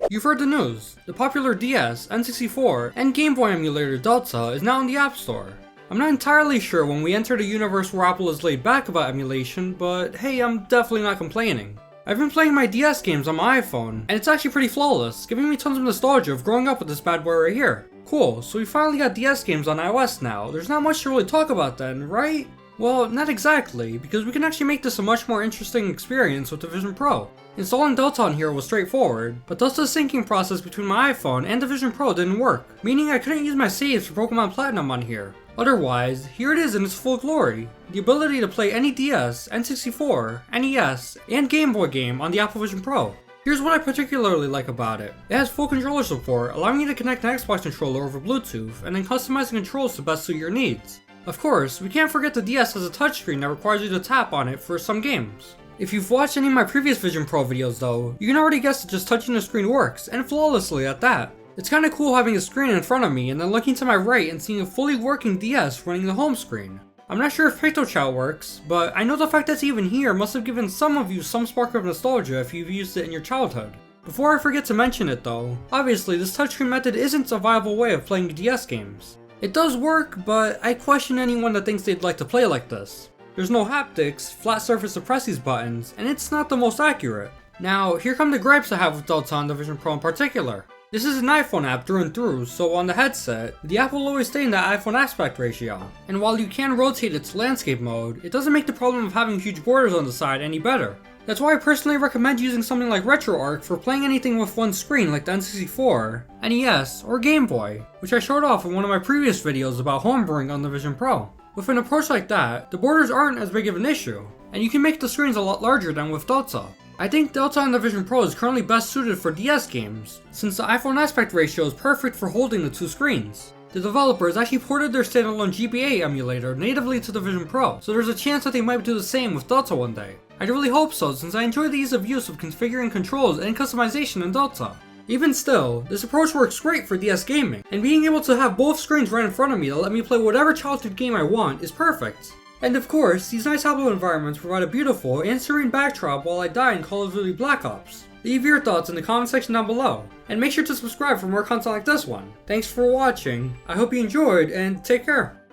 You've heard the news. The popular DS, N64, and Game Boy emulator Delta is now in the App Store. I'm not entirely sure when we entered a universe where Apple is laid back about emulation, but hey, I'm definitely not complaining. I've been playing my DS games on my iPhone, and it's actually pretty flawless, giving me tons of nostalgia of growing up with this bad boy right here. Cool, so we finally got DS games on iOS now. There's not much to really talk about then, right? Well, not exactly, because we can actually make this a much more interesting experience with the Vision Pro. Installing Delta on here was straightforward, but thus the syncing process between my iPhone and the Vision Pro didn't work, meaning I couldn't use my saves for Pokemon Platinum on here. Otherwise, here it is in its full glory. The ability to play any DS, N64, NES, and Game Boy game on the Apple Vision Pro. Here's what I particularly like about it. It has full controller support, allowing you to connect an Xbox controller over Bluetooth, and then customizing controls to best suit your needs. Of course, we can't forget the DS has a touchscreen that requires you to tap on it for some games. If you've watched any of my previous Vision Pro videos though, you can already guess that just touching the screen works, and flawlessly at that. It's kinda cool having a screen in front of me and then looking to my right and seeing a fully working DS running the home screen. I'm not sure if PictoChat works, but I know the fact that it's even here must have given some of you some spark of nostalgia if you've used it in your childhood. Before I forget to mention it though, obviously this touchscreen method isn't a viable way of playing DS games. It does work, but I question anyone that thinks they'd like to play like this. There's no haptics, flat surface to press these buttons, and it's not the most accurate. Now, here come the gripes I have with Delta on the Vision Pro in particular. This is an iPhone app through and through, so on the headset, the app will always stay in that iPhone aspect ratio. And while you can rotate it to landscape mode, it doesn't make the problem of having huge borders on the side any better. That's why I personally recommend using something like RetroArch for playing anything with one screen like the N64, NES, or Game Boy, which I showed off in one of my previous videos about homebrewing on the Vision Pro. With an approach like that, the borders aren't as big of an issue, and you can make the screens a lot larger than with Delta. I think Delta on the Vision Pro is currently best suited for DS games, since the iPhone aspect ratio is perfect for holding the two screens. The developers actually ported their standalone GBA emulator natively to the Vision Pro, so there's a chance that they might do the same with Delta one day. I really hope so, since I enjoy the ease of use of configuring controls and customization in Delta. Even still, this approach works great for DS gaming, and being able to have both screens right in front of me that let me play whatever childhood game I want is perfect. And of course, these nice Apple environments provide a beautiful and serene backdrop while I die in Call of Duty Black Ops. Leave your thoughts in the comment section down below, and make sure to subscribe for more content like this one. Thanks for watching, I hope you enjoyed, and take care.